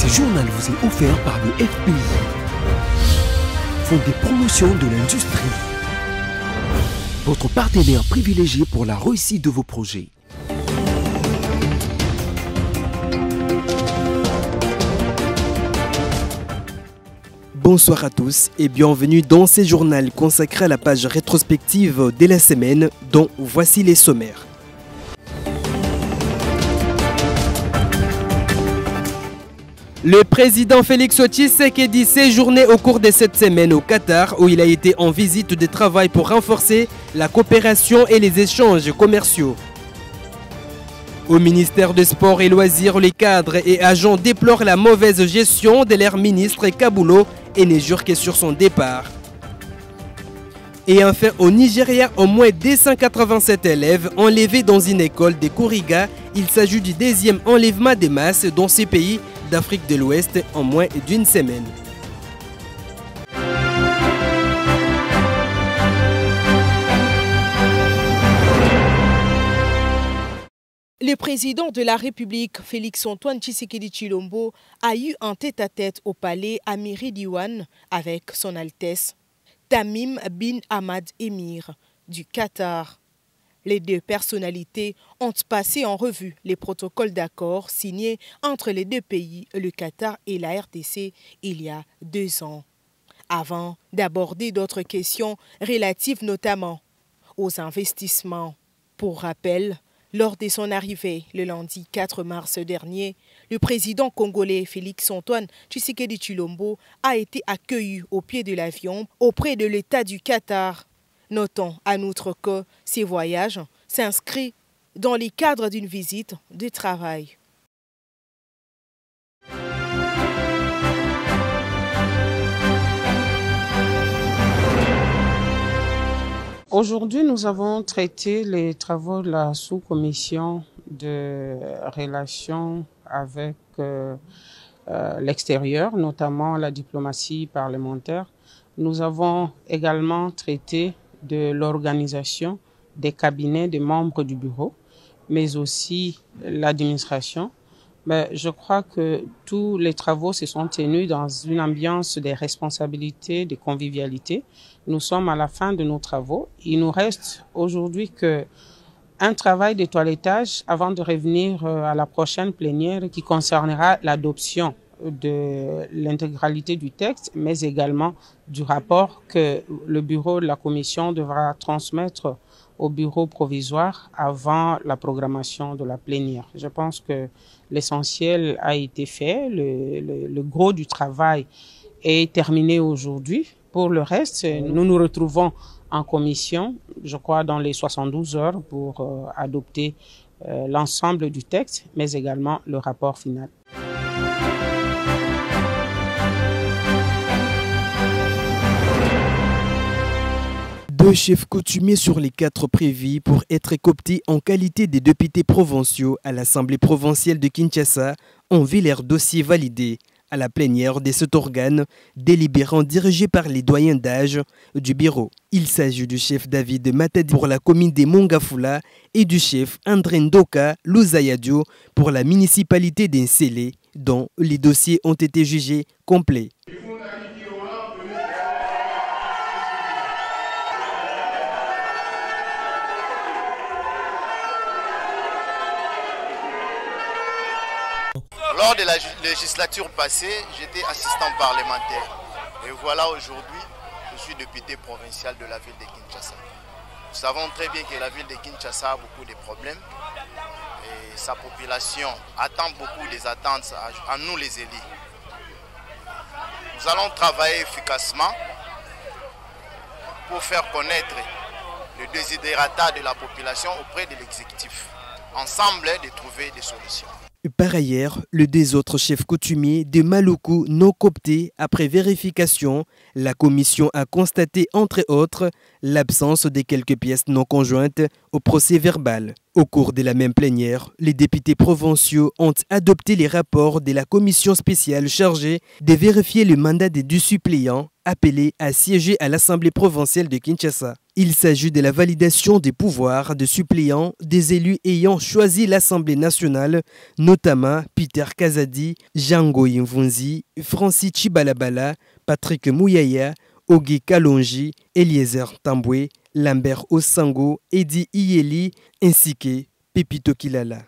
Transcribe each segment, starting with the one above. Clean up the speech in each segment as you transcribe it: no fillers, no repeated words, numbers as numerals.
Ce journal vous est offert par le FPI, Fonds des promotions de l'industrie, votre partenaire privilégié pour la réussite de vos projets. Bonsoir à tous et bienvenue dans ce journal consacré à la page rétrospective de la semaine dont voici les sommaires. Le président Félix Tshisekedi séjourné au cours de cette semaine au Qatar où il a été en visite de travail pour renforcer la coopération et les échanges commerciaux. Au ministère des Sports et Loisirs, les cadres et agents déplorent la mauvaise gestion de leur ministre Kabulo et ne jurent que sur son départ. Et enfin, au Nigeria, au moins 287 élèves enlevés dans une école de Kuriga. Il s'agit du deuxième enlèvement de masse dans ces pays d'Afrique de l'Ouest en moins d'une semaine. Le président de la République, Félix-Antoine Tshisekedi Tshilombo, a eu un tête-à-tête au palais Amiri Diwan avec son Altesse Tamim bin Hamad Émir du Qatar. Les deux personnalités ont passé en revue les protocoles d'accord signés entre les deux pays, le Qatar et la RDC, il y a 2 ans, avant d'aborder d'autres questions relatives notamment aux investissements. Pour rappel, lors de son arrivée le lundi 4 mars dernier, le président congolais Félix-Antoine Tshisekedi Tshilombo a été accueilli au pied de l'avion auprès de l'État du Qatar. Notons en outre que ces voyages s'inscrivent dans le cadre d'une visite de travail. Aujourd'hui, nous avons traité les travaux de la sous-commission de relations avec l'extérieur, notamment la diplomatie parlementaire. Nous avons également traité de l'organisation des cabinets des membres du bureau, mais aussi l'administration. Je crois que tous les travaux se sont tenus dans une ambiance de responsabilité, de convivialité. Nous sommes à la fin de nos travaux. Il nous reste aujourd'hui un travail de toilettage avant de revenir à la prochaine plénière qui concernera l'adoption de l'intégralité du texte, mais également du rapport que le bureau de la commission devra transmettre au bureau provisoire avant la programmation de la plénière. Je pense que l'essentiel a été fait, le gros du travail est terminé aujourd'hui. Pour le reste, nous nous retrouvons en commission, je crois dans les 72 heures pour adopter l'ensemble du texte, mais également le rapport final. Deux chefs coutumiers sur les 4 prévus pour être cooptés en qualité de députés provinciaux à l'Assemblée provinciale de Kinshasa ont vu leur dossier validé à la plénière de cet organe délibérant dirigé par les doyens d'âge du bureau. Il s'agit du chef David Matadi pour la commune de Mongafula et du chef André Ndoka Luzayadio pour la municipalité d'Nsele, dont les dossiers ont été jugés complets. Lors de la législature passée, j'étais assistant parlementaire. Et voilà, aujourd'hui, je suis député provincial de la ville de Kinshasa. Nous savons très bien que la ville de Kinshasa a beaucoup de problèmes. Et sa population attend beaucoup des attentes à nous les élus. Nous allons travailler efficacement pour faire connaître le desiderata de la population auprès de l'exécutif. Ensemble, de trouver des solutions. Par ailleurs, les 2 autres chefs coutumiers de Maluku non cooptés, après vérification, la commission a constaté entre autres l'absence de quelques pièces non conjointes au procès verbal. Au cours de la même plénière, les députés provinciaux ont adopté les rapports de la commission spéciale chargée de vérifier le mandat des 2 suppléants appelés à siéger à l'Assemblée provinciale de Kinshasa. Il s'agit de la validation des pouvoirs de suppléants des élus ayant choisi l'Assemblée nationale, notamment Peter Kazadi, Django Yimvunzi, Francis Chibalabala, Patrick Mouyaya, Ogi Kalonji, Eliezer Tambwe, Lambert Osango, Edi Iyeli, ainsi que Pepito Kilala.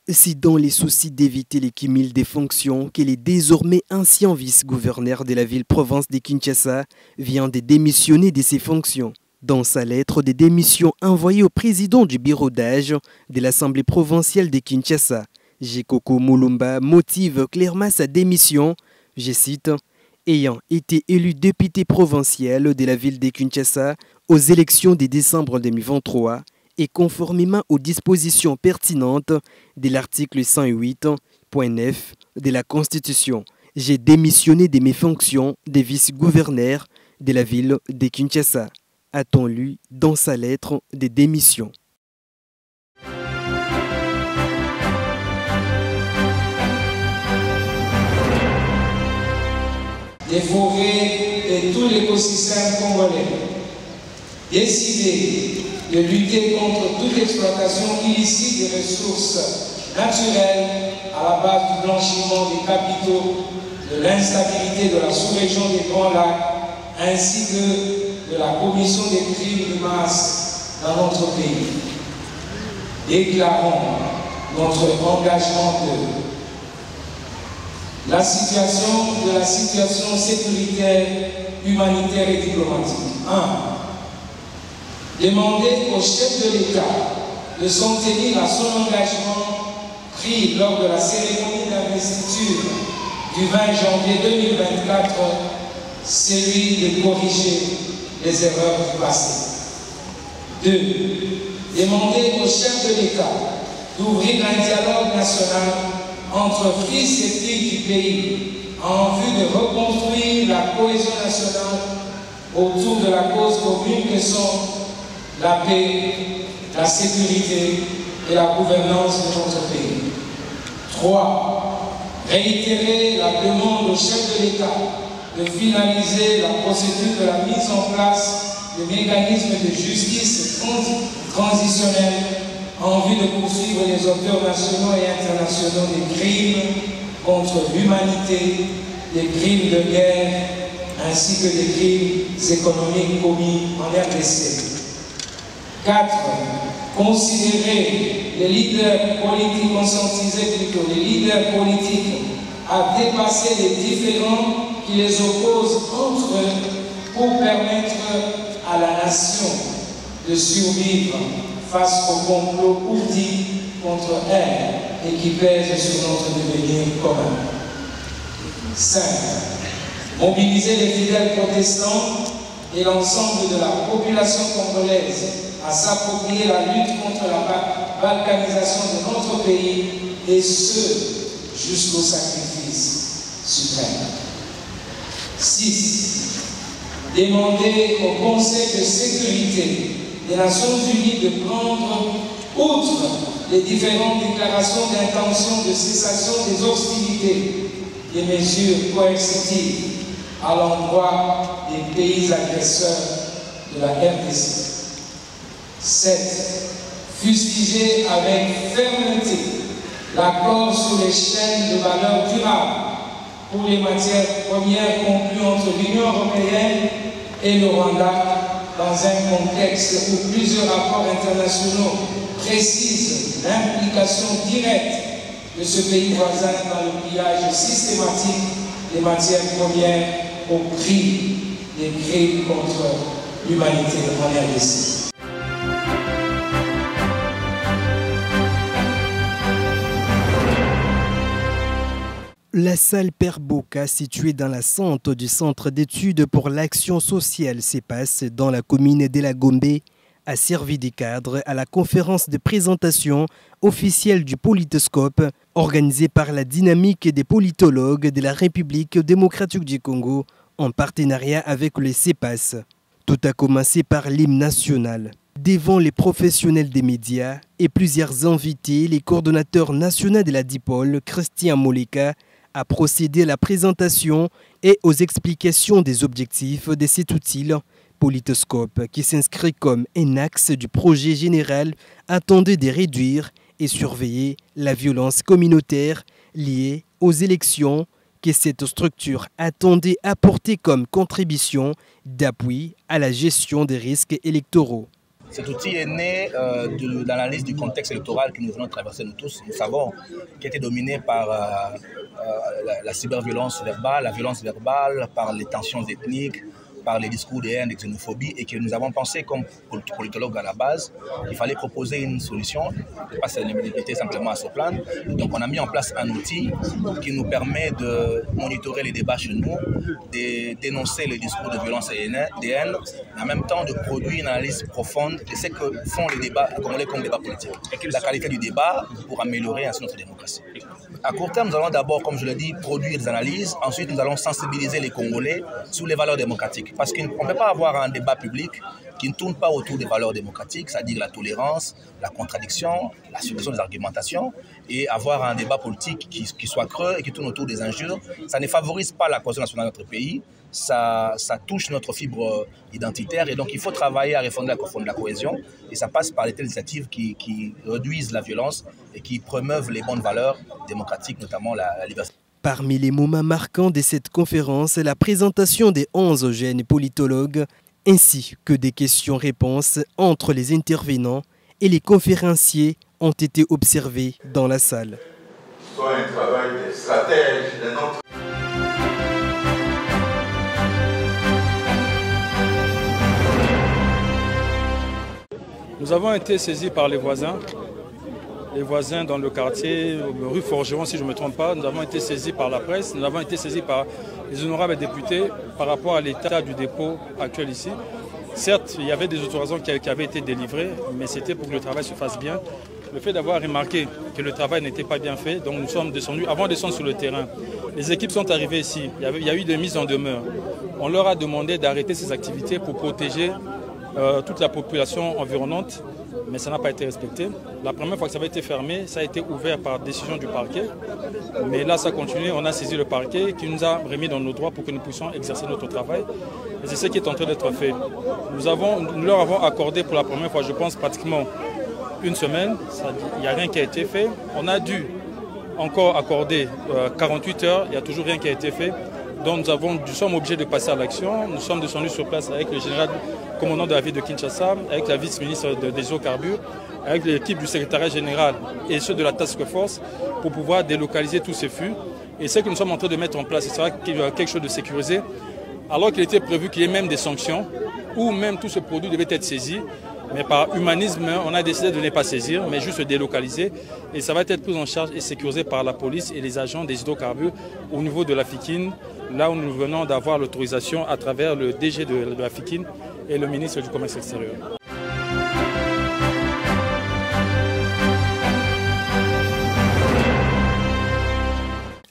C'est dans les soucis d'éviter les cumuls des fonctions que le désormais ancien vice-gouverneur de la ville-province de Kinshasa vient de démissionner de ses fonctions. Dans sa lettre de démission envoyée au président du bureau d'âge de l'Assemblée provinciale de Kinshasa, Jekoko Mulumba motive clairement sa démission, je cite, « Ayant été élu député provincial de la ville de Kinshasa aux élections de décembre 2023, et conformément aux dispositions pertinentes de l'article 108.9 de la Constitution, j'ai démissionné de mes fonctions de vice-gouverneur de la ville de Kinshasa, a-t-on lu dans sa lettre de démission. Des forêts et tout l'écosystème congolais, décidé de lutter contre toute exploitation illicite des ressources naturelles à la base du blanchiment des capitaux, de l'instabilité de la sous-région des Grands Lacs, ainsi que de la commission des crimes de masse dans notre pays. Déclarons notre engagement de la situation sécuritaire, humanitaire et diplomatique. 1. Demander au chef de l'État de s'en tenir à son engagement pris lors de la cérémonie d'investiture du 20 janvier 2024, celui de corriger les erreurs du passé. 2. Demander au chef de l'État d'ouvrir un dialogue national entre fils et filles du pays en vue de reconstruire la cohésion nationale autour de la cause commune que sont la paix, la sécurité et la gouvernance de notre pays. 3. Réitérer la demande au chef de l'État de finaliser la procédure de la mise en place de mécanismes de justice transitionnelle en vue de poursuivre les auteurs nationaux et internationaux des crimes contre l'humanité, des crimes de guerre, ainsi que des crimes économiques commis en RDC. 4. Considérer les leaders politiques, conscientiser plutôt les leaders politiques à dépasser les différends qui les opposent entre eux pour permettre à la nation de survivre face au complot ourdi contre elle et qui pèse sur notre devenir commun. 5. Mobiliser les fidèles protestants et l'ensemble de la population congolaise à s'approprier la lutte contre la balkanisation de notre pays et ce, jusqu'au sacrifice suprême. 6. Demander au Conseil de sécurité des Nations Unies de prendre, outre les différentes déclarations d'intention de cessation des hostilités, des mesures coercitives à l'endroit des pays agresseurs de la RDC. 7. Fustiger avec fermeté l'accord sur les chaînes de valeur durable pour les matières premières conclues entre l'Union européenne et le Rwanda dans un contexte où plusieurs rapports internationaux précisent l'implication directe de ce pays voisin dans le pillage systématique des matières premières au prix des crimes contre l'humanité en RDC. La salle Père Boka, située dans la centre du Centre d'études pour l'action sociale CEPAS dans la commune de la Gombe, a servi de cadre à la conférence de présentation officielle du Politoscope organisée par la Dynamique des politologues de la République démocratique du Congo en partenariat avec le CEPAS. Tout a commencé par l'hymne national. Devant les professionnels des médias et plusieurs invités, le coordonnateur national de la DIPOL, Christian Moleka, a procédé à la présentation et aux explications des objectifs de cet outil Politoscope qui s'inscrit comme un axe du projet général attendu de réduire et surveiller la violence communautaire liée aux élections que cette structure attendait apporter comme contribution d'appui à la gestion des risques électoraux. Cet outil est né de l'analyse du contexte électoral que nous venons de traverser nous tous. Nous savons qu'il a été dominé par la cyberviolence verbale, la violence verbale, par les tensions ethniques, par les discours de haine et de xénophobie, et que nous avons pensé comme politologues à la base qu'il fallait proposer une solution, pas se limiter simplement à ce plan. Donc on a mis en place un outil qui nous permet de monitorer les débats chez nous, de dénoncer les discours de violence et de haine, mais en même temps de produire une analyse profonde de ce que font les débats congolais comme débat politique. La qualité du débat pour améliorer ainsi notre démocratie. À court terme, nous allons d'abord, comme je l'ai dit, produire des analyses. Ensuite, nous allons sensibiliser les Congolais sur les valeurs démocratiques. Parce qu'on ne peut pas avoir un débat public qui ne tourne pas autour des valeurs démocratiques, c'est-à-dire la tolérance, la contradiction, la suppression des argumentations, et avoir un débat politique qui soit creux et qui tourne autour des injures. Ça ne favorise pas la cohésion nationale de notre pays, ça touche notre fibre identitaire, et donc il faut travailler à refonder la cohésion, et ça passe par des initiatives qui réduisent la violence et qui promeuvent les bonnes valeurs démocratiques, notamment la liberté. Parmi les moments marquants de cette conférence, la présentation des 11 jeunes politologues ainsi que des questions-réponses entre les intervenants et les conférenciers ont été observés dans la salle. Soit un travail de stratège de notre... Nous avons été saisis par les voisins dans le quartier, rue Forgeron si je ne me trompe pas. Nous avons été saisis par la presse, nous avons été saisis par les honorables députés par rapport à l'état du dépôt actuel ici. Certes, il y avait des autorisations qui avaient été délivrées, mais c'était pour que le travail se fasse bien. Le fait d'avoir remarqué que le travail n'était pas bien fait, donc nous sommes descendus, avant de descendre sur le terrain. Les équipes sont arrivées ici, il y a eu des mises en demeure. On leur a demandé d'arrêter ces activités pour protéger toute la population environnante, mais ça n'a pas été respecté. La première fois que ça avait été fermé, ça a été ouvert par décision du parquet, mais là ça continue, on a saisi le parquet qui nous a remis dans nos droits pour que nous puissions exercer notre travail. Et c'est ce qui est en train d'être fait. Nous leur avons accordé pour la première fois, je pense, pratiquement une semaine, il n'y a rien qui a été fait. On a dû encore accorder 48 heures, il n'y a toujours rien qui a été fait. Donc nous sommes obligés de passer à l'action. Nous sommes descendus sur place avec le général commandant de la ville de Kinshasa, avec la vice-ministre des hydrocarbures, avec l'équipe du secrétariat général et ceux de la task force pour pouvoir délocaliser tous ces flux. Et ce que nous sommes en train de mettre en place, ce sera quelque chose de sécurisé, alors qu'il était prévu qu'il y ait même des sanctions, ou même tout ce produit devait être saisi. Mais par humanisme, on a décidé de ne pas saisir, mais juste délocaliser. Et ça va être pris en charge et sécurisé par la police et les agents des hydrocarbures au niveau de la FICIN, là où nous venons d'avoir l'autorisation à travers le DG de la FICIN et le ministre du Commerce extérieur.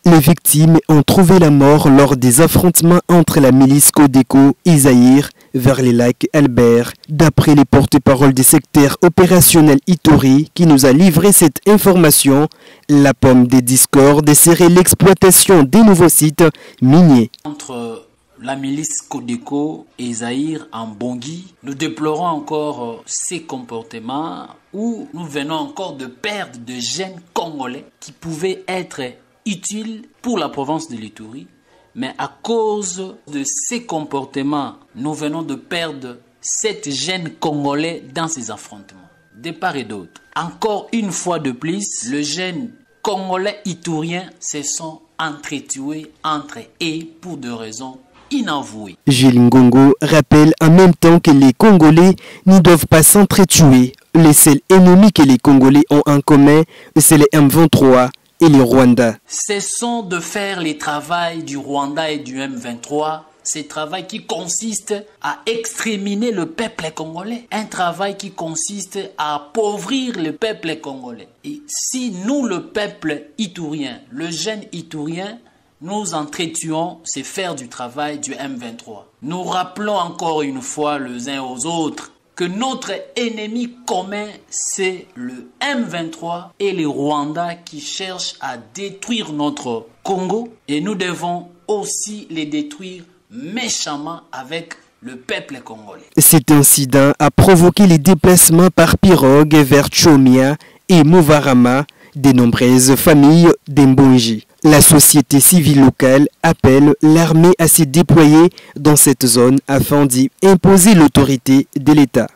Les victimes ont trouvé la mort lors des affrontements entre la milice Codeco et Zaïre vers les lacs Albert. D'après les porte-paroles des secteurs opérationnels Ituri qui nous a livré cette information, la pomme des discordes serait l'exploitation des nouveaux sites miniers. Entre la milice Codeco et Zaïre en Bangui, nous déplorons encore ces comportements où nous venons encore de perdre de jeunes Congolais qui pouvaient être utile pour la province de l'Ituri, mais à cause de ces comportements, nous venons de perdre 7 jeunes Congolais dans ces affrontements, de part et d'autre. Encore une fois de plus, les jeunes Congolais Ituriens se sont entretués entre eux pour des raisons inavouées. Gilles Ngongo rappelle en même temps que les Congolais ne doivent pas s'entretuer. Les seuls ennemis que les Congolais ont en commun, c'est les M23. Et le Rwanda. Cessons de faire le travail du Rwanda et du M23, ce travail qui consiste à exterminer le peuple congolais, un travail qui consiste à appauvrir le peuple congolais. Et si nous, le peuple iturien, le jeune iturien, nous entretuons, c'est faire du travail du M23. Nous rappelons encore une fois les uns aux autres que notre ennemi commun, c'est le M23 et les Rwandais qui cherchent à détruire notre Congo. Et nous devons aussi les détruire méchamment avec le peuple congolais. Cet incident a provoqué les déplacements par pirogue vers Chomia et Mouvarama de nombreuses familles d'Mbonji. La société civile locale appelle l'armée à se déployer dans cette zone afin d'y imposer l'autorité de l'État.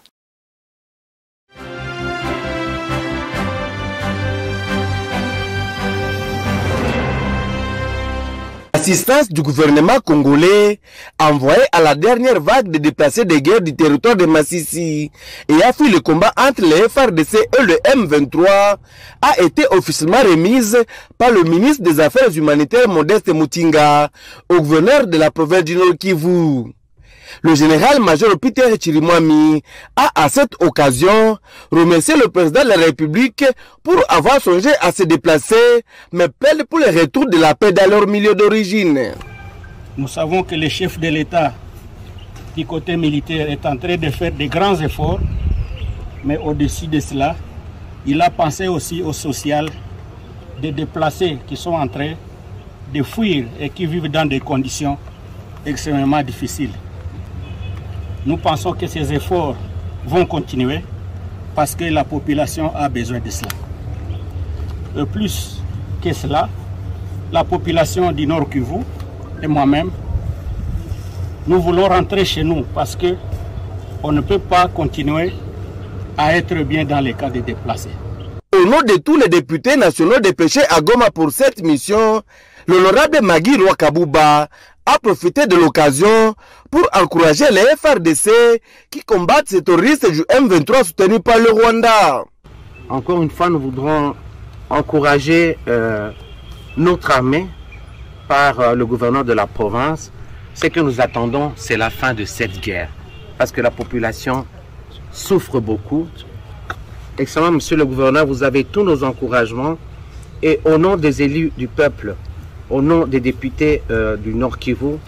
L'assistance du gouvernement congolais envoyée à la dernière vague de déplacés de guerre du territoire de Massissi et a fui le combat entre les FARDC et le M23 a été officiellement remise par le ministre des Affaires humanitaires Modeste Mutinga au gouverneur de la province du Nord Kivu. Le général-major Peter Chirimwami a à cette occasion remercié le président de la République pour avoir songé à se déplacer, mais plaide pour le retour de la paix dans leur milieu d'origine. Nous savons que le chef de l'État du côté militaire est en train de faire de grands efforts, mais au-dessus de cela, il a pensé aussi au social des déplacés qui sont en train de fuir et qui vivent dans des conditions extrêmement difficiles. Nous pensons que ces efforts vont continuer parce que la population a besoin de cela. Et plus que cela, la population du Nord Kivu et moi-même, nous voulons rentrer chez nous parce que on ne peut pas continuer à être bien dans les cas de déplacés. Au nom de tous les députés nationaux dépêchés à Goma pour cette mission, l'honorable Magui Rwakabouba a profité de l'occasion pour encourager les FARDC qui combattent ces terroristes du M23 soutenus par le Rwanda. Encore une fois, nous voudrons encourager notre armée par le gouverneur de la province. Ce que nous attendons, c'est la fin de cette guerre. Parce que la population souffre beaucoup. Excellent, monsieur le gouverneur, vous avez tous nos encouragements. Et au nom des élus du peuple, au nom des députés du Nord Kivu,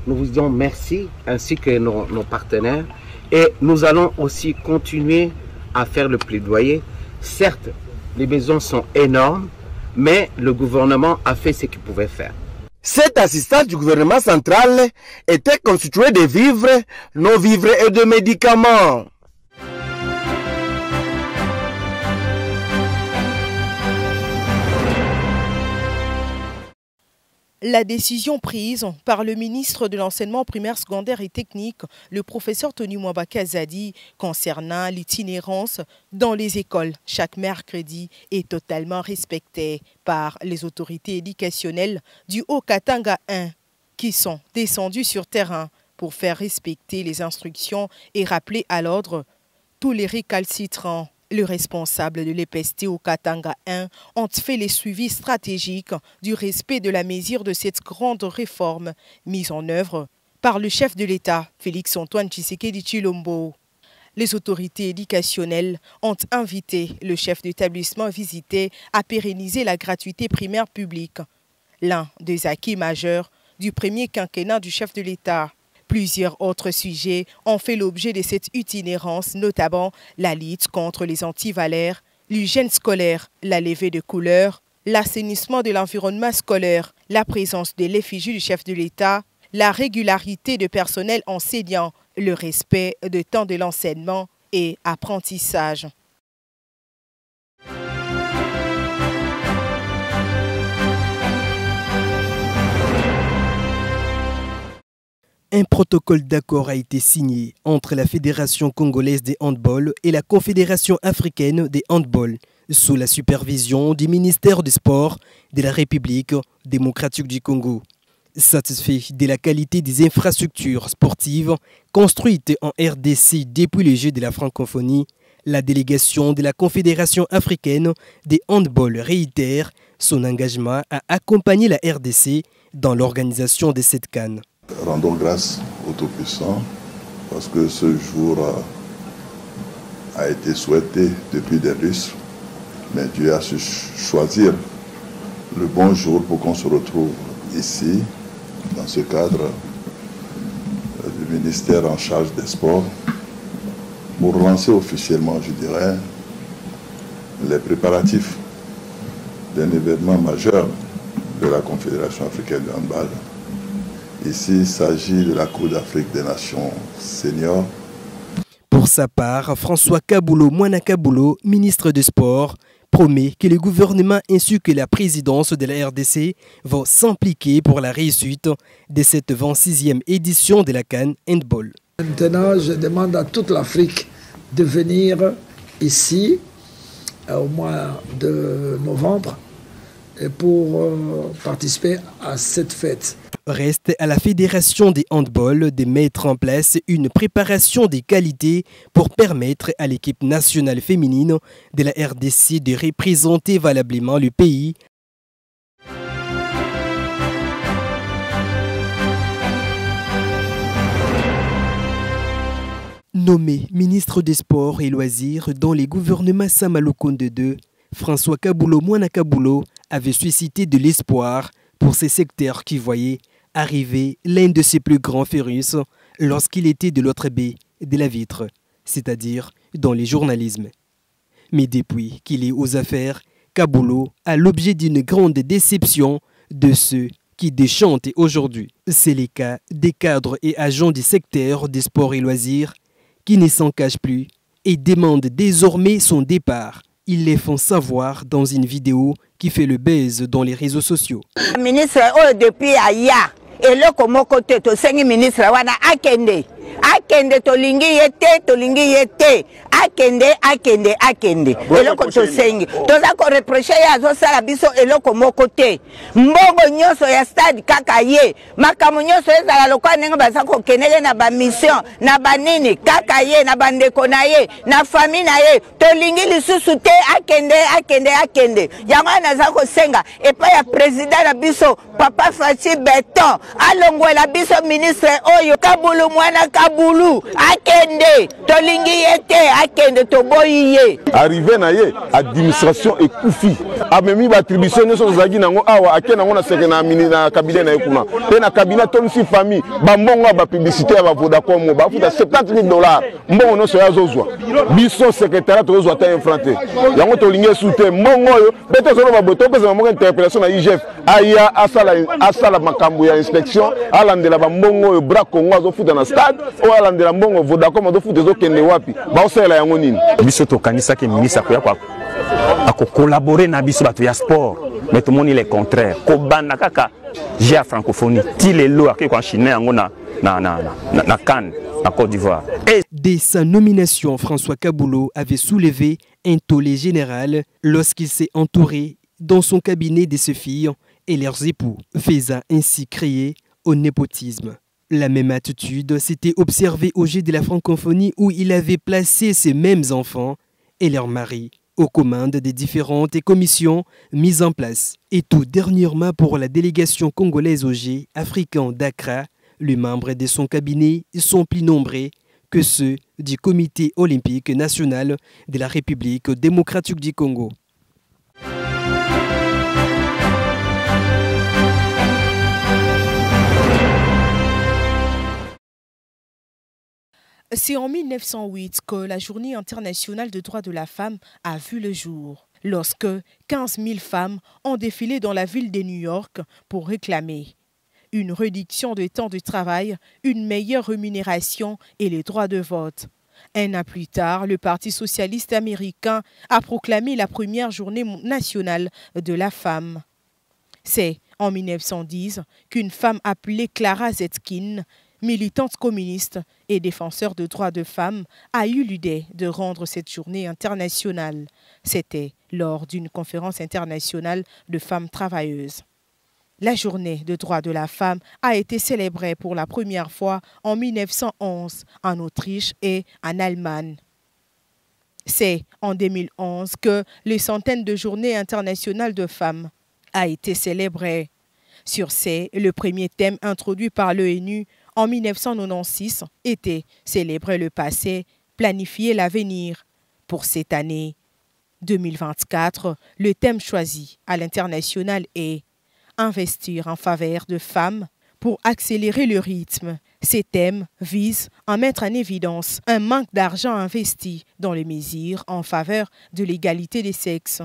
nous vous disons merci, ainsi que nos partenaires. Et nous allons aussi continuer à faire le plaidoyer. Certes, les besoins sont énormes, mais le gouvernement a fait ce qu'il pouvait faire. Cette assistance du gouvernement central était constituée de vivres, non-vivres et de médicaments. La décision prise par le ministre de l'Enseignement primaire, secondaire et technique, le professeur Tony Mwambaka Zadi, concernant l'itinérance dans les écoles chaque mercredi est totalement respectée par les autorités éducationnelles du Haut-Katanga 1 qui sont descendues sur terrain pour faire respecter les instructions et rappeler à l'ordre tous les récalcitrants. Le responsable de l'EPST au Katanga 1 ont fait les suivis stratégiques du respect de la mesure de cette grande réforme mise en œuvre par le chef de l'État, Félix-Antoine Tshisekedi Tshilombo. Les autorités éducationnelles ont invité le chef d'établissement visité à pérenniser la gratuité primaire publique, l'un des acquis majeurs du premier quinquennat du chef de l'État. Plusieurs autres sujets ont fait l'objet de cette itinérance, notamment la lutte contre les antivalaires, l'hygiène scolaire, la levée de couleurs, l'assainissement de l'environnement scolaire, la présence de l'effigie du chef de l'État, la régularité de personnel enseignant, le respect du temps de l'enseignement et apprentissage. Un protocole d'accord a été signé entre la Fédération congolaise de handball et la Confédération africaine de handball sous la supervision du ministère des Sports de la République démocratique du Congo. Satisfait de la qualité des infrastructures sportives construites en RDC depuis les Jeux de la francophonie, la délégation de la Confédération africaine de handball réitère son engagement à accompagner la RDC dans l'organisation de cette CAN. Rendons grâce au Tout-Puissant parce que ce jour a été souhaité depuis des lustres, mais Dieu a su choisir le bon jour pour qu'on se retrouve ici, dans ce cadre du ministère en charge des sports, pour lancer officiellement, je dirais, les préparatifs d'un événement majeur de la Confédération africaine de handball. Ici, il s'agit de la Coupe d'Afrique des Nations seniors. Pour sa part, François Kaboulo Mwana Kaboulo, ministre des Sports, promet que le gouvernement ainsi que la présidence de la RDC vont s'impliquer pour la réussite de cette 26e édition de la CAN Handball. Maintenant, je demande à toute l'Afrique de venir ici au mois de novembre pour participer à cette fête. Reste à la Fédération des handball de mettre en place une préparation des qualités pour permettre à l'équipe nationale féminine de la RDC de représenter valablement le pays. Nommé ministre des Sports et Loisirs dans les gouvernements Sama Lukonde II, François Kaboulo Mwana Kaboulo avait suscité de l'espoir pour ces secteurs qui voyaient arriver l'un de ses plus grands férus lorsqu'il était de l'autre baie de la vitre, c'est-à-dire dans les journalismes. Mais depuis qu'il est aux affaires, Kaboulo a l'objet d'une grande déception de ceux qui déchantent aujourd'hui. C'est le cas des cadres et agents du secteur des sports et loisirs qui ne s'en cachent plus et demandent désormais son départ. Ils les font savoir dans une vidéo qui fait le buzz dans les réseaux sociaux. Ministre, depuis Aya, et le comme côté, to sengi ministre wana akende. Akende tolingi yete, akende. Eloko to sengi. Toza ko reprocher ya zo sala biso eloko moko te. Mbongo nyoso ya stade kaka ye. Makamu nyoso ezala lokwa nenga baza ko kenele na ba mission, na banini kaka ye, na bandeko na ye, na famille na ye. Tolingi lisusu te akende. Yango naza ko senga et pas ya président na biso Papa Fachi Beton. Alongwela biso ministre oyo Kaboulo Mwana Kaboulo akende tolingi yete akende toboyi ye arrivé na ye administration ekufi amemi ba attribution nyonso zaki nango awa akena ngo na seke na mini na cabinet na ekuna pe na cabinet tonsi famille ba mbongo ba publicité ya ba Vodacom ba futa $70,000 mbongo no so ya zozwa biso secrétaire tozwa ta infranté yango tolingi soute mbongo yo bete zo ba boto pesa mbongo interpellation na IGF aya asala makambo ya inspection alandela ba mbongo yo bra Congo azofuta na stade o alandela mbongo Vodacom azofuta ezokende wapi ba osela yango nini biso tokanisa ke ministre akoya kwa ako collaborer na biso bato ya sport mais tout le monde il est contraire ko bana kaka j'ai francophonie ti lelo aké kwa chine yango na Cannes en Côte d'Ivoire. Dès sa nomination, François Kaboulo avait soulevé un tollé général lorsqu'il s'est entouré dans son cabinet de ses filles et leurs époux, faisant ainsi créer au népotisme. La même attitude s'était observée au jeu de la francophonie où il avait placé ces mêmes enfants et leurs maris aux commandes des différentes commissions mises en place. Et tout dernièrement pour la délégation congolaise au jeu africain d'Accra, les membres de son cabinet sont plus nombreux que ceux du Comité olympique national de la République démocratique du Congo. C'est en 1908 que la Journée internationale des droits de la femme a vu le jour, lorsque 15 000 femmes ont défilé dans la ville de New York pour réclamer une réduction de temps de travail, une meilleure rémunération et les droits de vote. Un an plus tard, le Parti socialiste américain a proclamé la première journée nationale de la femme. C'est en 1910 qu'une femme appelée Clara Zetkin, militante communiste et défenseur de droits de femmes, a eu l'idée de rendre cette journée internationale. C'était lors d'une conférence internationale de femmes travailleuses. La journée de droits de la femme a été célébrée pour la première fois en 1911 en Autriche et en Allemagne. C'est en 2011 que les centaines de journées internationales de femmes a été célébrée. Sur ce, le premier thème introduit par l'ONU en 1996 était « Célébrer le passé, planifier l'avenir ». Pour cette année 2024, le thème choisi à l'international est « Investir en faveur de femmes pour accélérer le rythme ». Ces thèmes visent à mettre en évidence un manque d'argent investi dans les mesures en faveur de l'égalité des sexes.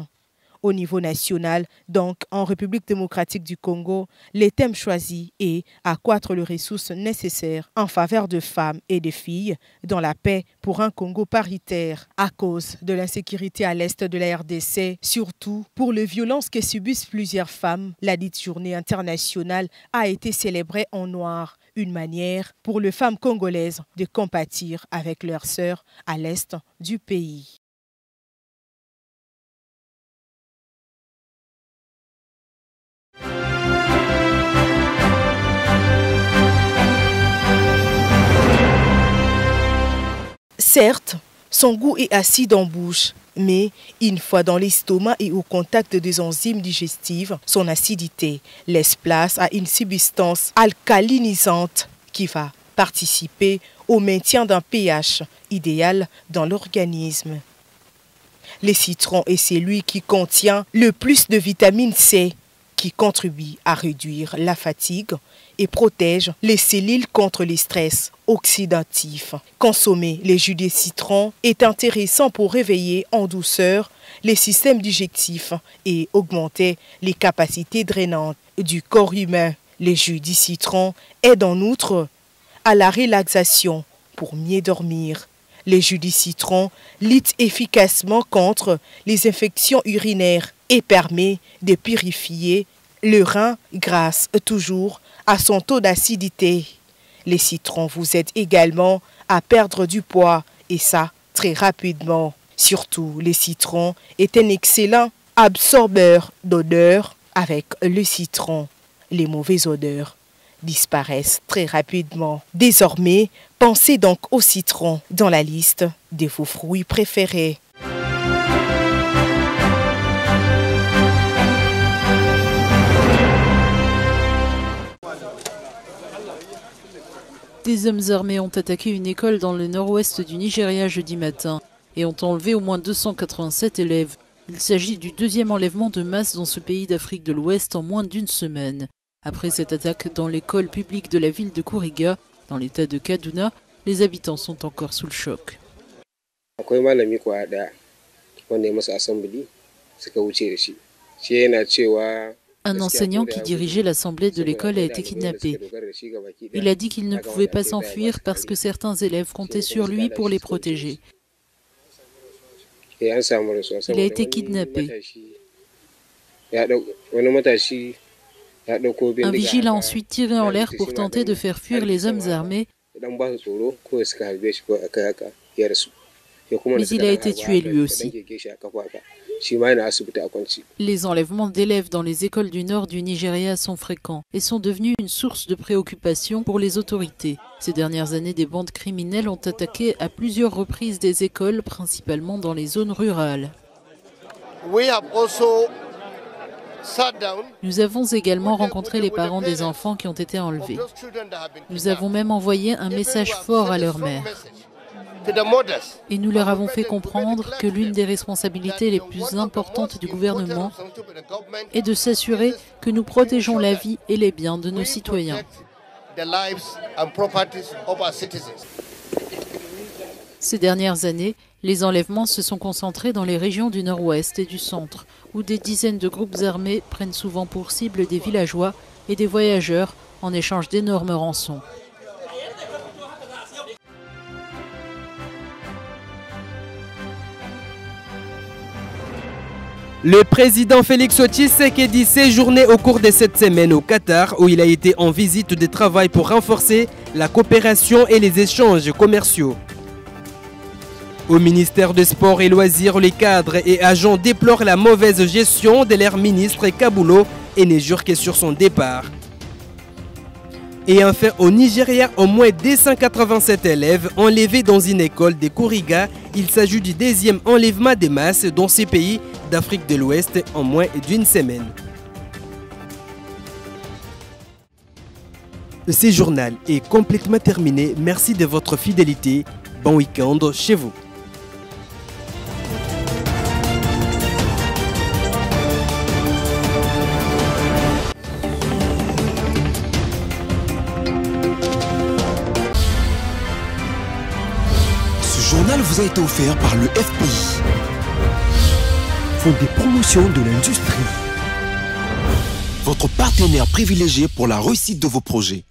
Au niveau national, donc en République démocratique du Congo, les thèmes choisis est accroître les ressources nécessaires en faveur de femmes et de filles dans la paix pour un Congo paritaire à cause de l'insécurité à l'est de la RDC, surtout pour les violences que subissent plusieurs femmes. La dite journée internationale a été célébrée en noir, une manière pour les femmes congolaises de compatir avec leurs sœurs à l'est du pays. Certes, son goût est acide en bouche, mais une fois dans l'estomac et au contact des enzymes digestives, son acidité laisse place à une substance alcalinisante qui va participer au maintien d'un pH idéal dans l'organisme. Le citron est celui qui contient le plus de vitamine C, qui contribue à réduire la fatigue et protège les cellules contre les stress oxydatifs. Consommer les jus de citron est intéressant pour réveiller en douceur les systèmes digestifs et augmenter les capacités drainantes du corps humain. Les jus de citron aident en outre à la relaxation pour mieux dormir. Les jus de citron luttent efficacement contre les infections urinaires et permet de purifier le rein grâce toujours à son taux d'acidité. Les citrons vous aident également à perdre du poids et ça très rapidement. Surtout, le citron est un excellent absorbeur d'odeurs. Avec le citron, les mauvaises odeurs disparaissent très rapidement. Désormais, pensez donc au citron dans la liste de vos fruits préférés. Des hommes armés ont attaqué une école dans le nord-ouest du Nigeria jeudi matin et ont enlevé au moins 287 élèves. Il s'agit du deuxième enlèvement de masse dans ce pays d'Afrique de l'Ouest en moins d'une semaine. Après cette attaque dans l'école publique de la ville de Kuriga, dans l'état de Kaduna, les habitants sont encore sous le choc. Un enseignant qui dirigeait l'assemblée de l'école a été kidnappé. Il a dit qu'il ne pouvait pas s'enfuir parce que certains élèves comptaient sur lui pour les protéger. Il a été kidnappé. Un vigile a ensuite tiré en l'air pour tenter de faire fuir les hommes armés, mais il a été tué lui aussi. Les enlèvements d'élèves dans les écoles du nord du Nigeria sont fréquents et sont devenus une source de préoccupation pour les autorités. Ces dernières années, des bandes criminelles ont attaqué à plusieurs reprises des écoles, principalement dans les zones rurales. Nous avons également rencontré les parents des enfants qui ont été enlevés. Nous avons même envoyé un message fort à leur mère. Et nous leur avons fait comprendre que l'une des responsabilités les plus importantes du gouvernement est de s'assurer que nous protégeons la vie et les biens de nos citoyens. Ces dernières années, les enlèvements se sont concentrés dans les régions du nord-ouest et du centre, où des dizaines de groupes armés prennent souvent pour cible des villageois et des voyageurs en échange d'énormes rançons. Le président Félix Tshisekedi séjournait au cours de cette semaine au Qatar où il a été en visite de travail pour renforcer la coopération et les échanges commerciaux. Au ministère des Sports et Loisirs, les cadres et agents déplorent la mauvaise gestion de leur ministre Kabulo et ne jurent que sur son départ. Et enfin, au Nigeria, au moins 287 élèves enlevés dans une école de Kuriga. Il s'agit du deuxième enlèvement de masse dans ces pays d'Afrique de l'Ouest en moins d'une semaine. Ce journal est complètement terminé. Merci de votre fidélité. Bon week-end chez vous. journal vous a été offert par le FPI, Fonds de promotion de l'industrie, votre partenaire privilégié pour la réussite de vos projets.